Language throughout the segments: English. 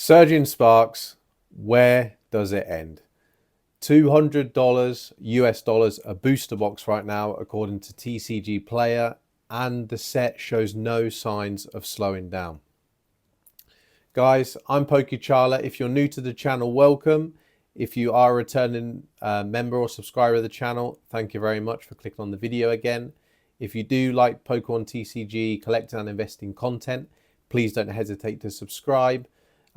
Surging Sparks, where does it end? $200 US dollars a booster box right now, according to TCG Player, and the set shows no signs of slowing down. Guys, I'm Pokechala. If you're new to the channel, welcome. If you are a returning member or subscriber of the channel, thank you very much for clicking on the video again. If you do like Pokemon TCG collecting and investing content, please don't hesitate to subscribe.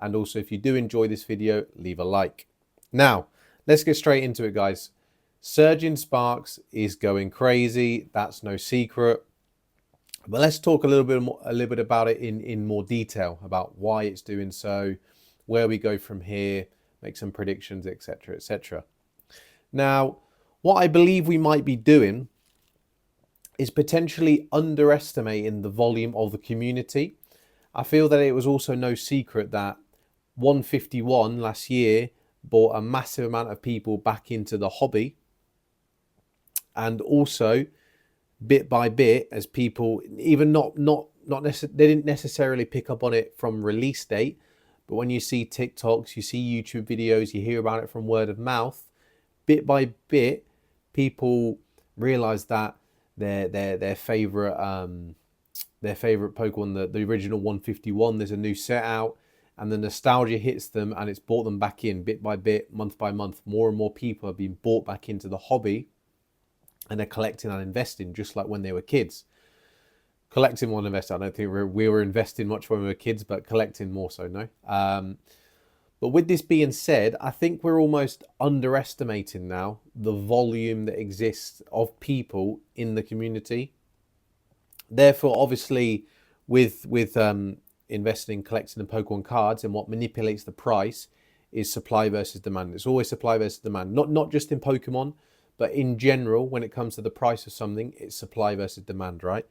And also, if you do enjoy this video, leave a like. Now, let's get straight into it, guys. Surging Sparks is going crazy. That's no secret. But let's talk a little bit about it in more detail, about why it's doing so, where we go from here, make some predictions, etc., etc. Now, what I believe we might be doing is potentially underestimating the volume of the community. I feel that it was also no secret that 151 last year brought a massive amount of people back into the hobby, and also bit by bit, as people even they didn't necessarily pick up on it from release date, but when you see TikToks, you see YouTube videos, you hear about it from word of mouth, bit by bit, people realize that their favorite Pokemon, the original 151, there's a new set out, and the nostalgia hits them, and it's brought them back in bit by bit, month by month. More and more people are being brought back into the hobby, and they're collecting and investing just like when they were kids. Collecting more than investing. I don't think we were investing much when we were kids, but collecting more so, no. But with this being said, I think we're almost underestimating now the volume that exists of people in the community. Therefore, obviously, with investing in collecting the Pokemon cards, and what manipulates the price is supply versus demand. It's always supply versus demand, not just in Pokemon, but in general. When it comes to the price of something, it's supply versus demand, right?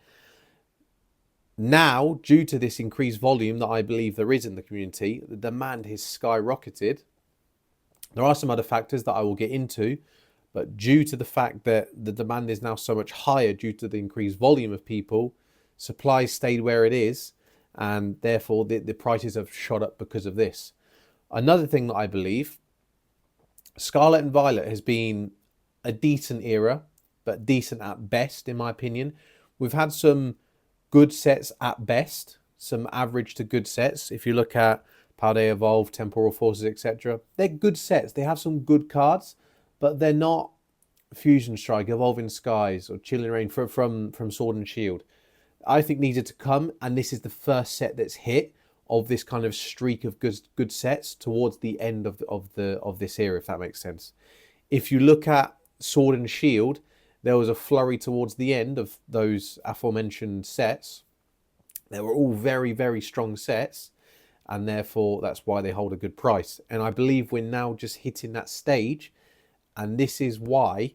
Now, due to this increased volume that I believe there is in the community, the demand has skyrocketed. There are some other factors that I will get into, but due to the fact that the demand is now so much higher due to the increased volume of people, supply stayed where it is, and therefore the prices have shot up because of this. Another thing that I believe, Scarlet and Violet has been a decent era, but decent at best, in my opinion. We've had some good sets at best, some average to good sets. If you look at Paldea Evolve, Temporal Forces, etc., they're good sets. They have some good cards, but they're not Fusion Strike, Evolving Skies, or Chilling Reign from Sword and Shield. I think these are to come, and this is the first set that's hit of this kind of streak of good sets towards the end of this era, if that makes sense. If you look at Sword and Shield, there was a flurry towards the end of those aforementioned sets. They were all very, very strong sets, and therefore that's why they hold a good price. And I believe we're now just hitting that stage, and this is why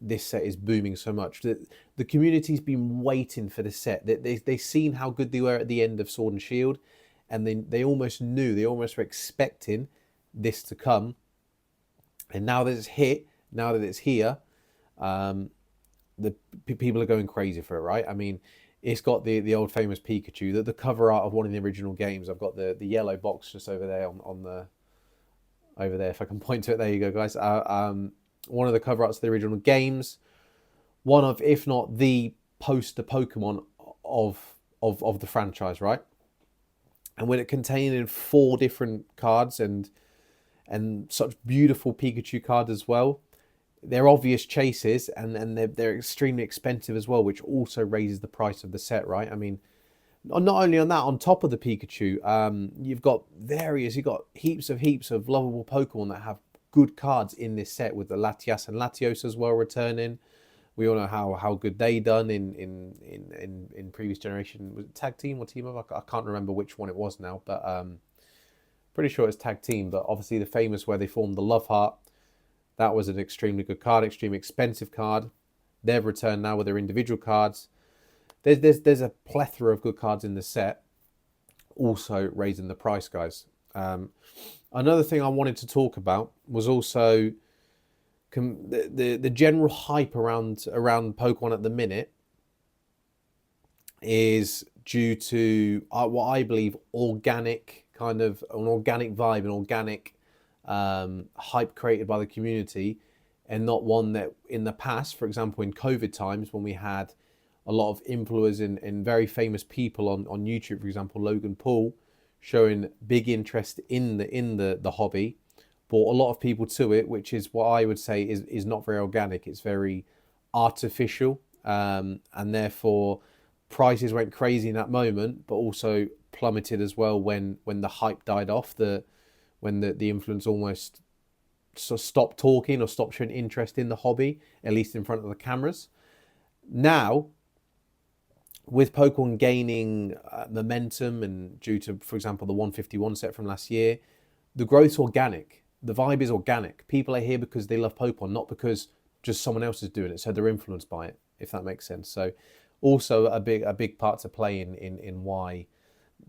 this set is booming so much. The community's been waiting for the set. They've seen how good they were at the end of Sword and Shield, and they almost knew, they almost were expecting this to come. And now that it's hit, now that it's here, the people are going crazy for it, right? I mean, it's got the old famous Pikachu, the cover art of one of the original games. I've got the yellow box just over there over there. If I can point to it, there you go, guys. One of the cover arts of the original games, one of, if not the poster Pokemon of the franchise, right? And with it containing 4 different cards and such beautiful Pikachu cards as well, they're obvious chases, and they're extremely expensive as well, which also raises the price of the set, right? I mean, not only on that, on top of the Pikachu, you've got heaps of lovable Pokemon that have good cards in this set, with the Latias and Latios as well returning. We all know how good they done in previous generation. Was it tag team or team up? I can't remember which one it was now, but pretty sure it's tag team. But obviously the famous where they formed the Love Heart, that was an extremely good card, extremely expensive card. They've returned now with their individual cards. There's a plethora of good cards in the set, also raising the price, guys. Another thing I wanted to talk about was also the general hype around Pokemon at the minute is due to what I believe organic kind of an organic vibe, an organic hype created by the community, and not one that in the past, for example, in COVID times when we had a lot of influencers and very famous people on YouTube, for example, Logan Paul, showing big interest in the hobby, brought a lot of people to it, which is what I would say is not very organic. It's very artificial, and therefore prices went crazy in that moment, but also plummeted as well when the hype died off, when the influence almost sort of stopped talking or stopped showing interest in the hobby, at least in front of the cameras. Now, with Pokemon gaining momentum and due to, for example, the 151 set from last year, the growth's organic. The vibe is organic. People are here because they love Pokemon, not because just someone else is doing it, so they're influenced by it, if that makes sense. So also a big part to play in why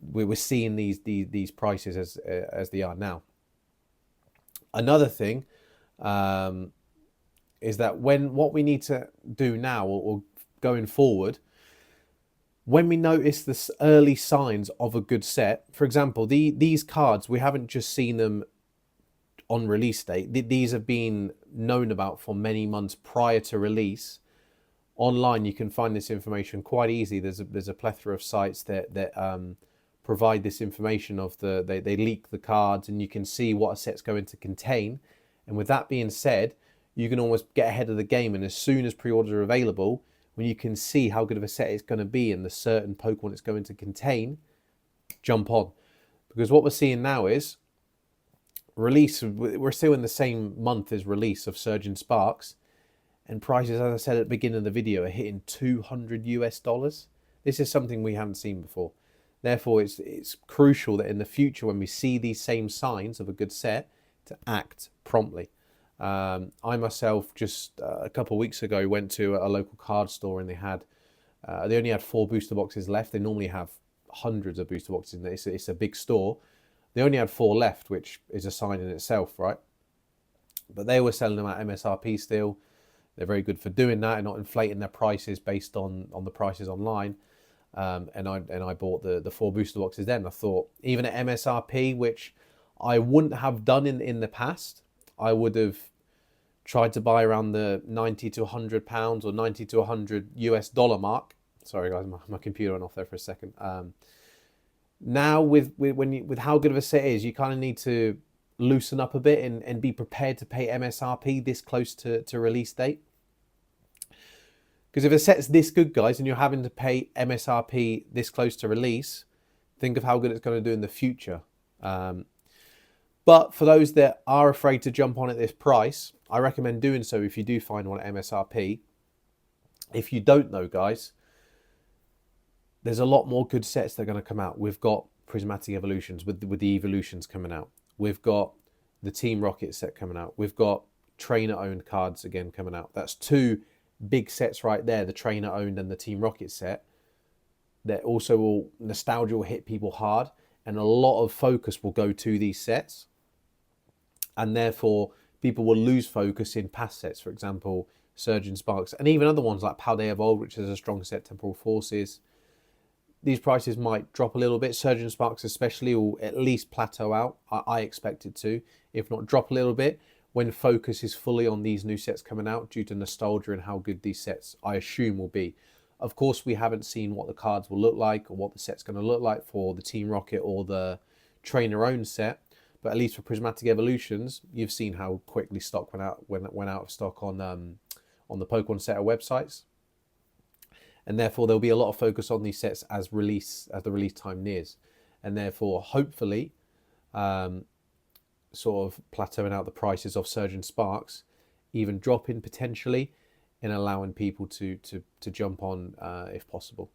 we're seeing these prices as they are now. Another thing is that what we need to do now or going forward, when we notice the early signs of a good set, for example, these cards, we haven't just seen them on release date. These have been known about for many months prior to release. Online, you can find this information quite easy. There's a plethora of sites that provide this information of they leak the cards, and you can see what a set's going to contain. And with that being said, you can almost get ahead of the game, and as soon as pre-orders are available, when you can see how good of a set it's going to be and the certain Pokemon it's going to contain, jump on. Because what we're seeing now is release, we're still in the same month as release of Surge and Sparks, and prices, as I said at the beginning of the video, are hitting $200 US. This is something we haven't seen before. Therefore, it's crucial that in the future, when we see these same signs of a good set, to act promptly. I myself just a couple of weeks ago went to a local card store, and they only had 4 booster boxes left. They normally have hundreds of booster boxes in there. It's a big store. They only had 4 left, which is a sign in itself, right? But they were selling them at MSRP still. They're very good for doing that and not inflating their prices based on the prices online. And I bought the 4 booster boxes then. I thought, even at MSRP, which I wouldn't have done in the past, I would have tried to buy around the 90 to 100 pounds or 90 to 100 US dollar mark. Sorry guys, my computer went off there for a second. Now with how good of a set is, you kind of need to loosen up a bit and be prepared to pay MSRP this close to release date. Because if a set's this good, guys, and you're having to pay MSRP this close to release, think of how good it's going to do in the future. But for those that are afraid to jump on at this price, I recommend doing so if you do find one at MSRP. If you don't know, guys, there's a lot more good sets that are going to come out. We've got Prismatic Evolutions with the Evolutions coming out. We've got the Team Rocket set coming out. We've got trainer-owned cards again coming out. That's 2 big sets right there, the trainer-owned and the Team Rocket set. That also nostalgia will hit people hard, and a lot of focus will go to these sets. And therefore, people will lose focus in past sets, for example, Surge and Sparks, and even other ones like Paldea Evolved, which is a strong set, Temporal Forces. These prices might drop a little bit. Surge and Sparks especially will at least plateau out. I expect it to, if not drop a little bit, when focus is fully on these new sets coming out due to nostalgia and how good these sets, I assume, will be. Of course, we haven't seen what the cards will look like or what the set's going to look like for the Team Rocket or the trainer-owned set. But at least for Prismatic Evolutions, you've seen how quickly stock went out of stock on the Pokemon Center websites. And therefore, there'll be a lot of focus on these sets as the release time nears. And therefore, hopefully, sort of plateauing out the prices of Surge and Sparks, even dropping potentially, and allowing people to jump on if possible.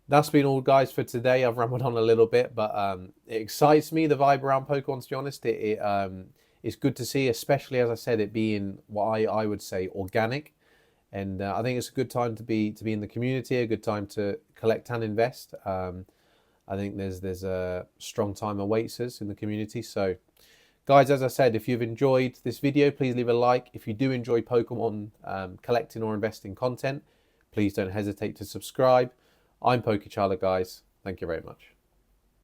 That's been all, guys, for today. I've rambled on a little bit, but it excites me, the vibe around Pokemon, to be honest. It's good to see, especially, as I said, it being what I would say organic. And I think it's a good time to be in the community, a good time to collect and invest. I think there's a strong time awaits us in the community. So, guys, as I said, if you've enjoyed this video, please leave a like. If you do enjoy Pokemon collecting or investing content, please don't hesitate to subscribe. I'm Pokecharla, guys. Thank you very much.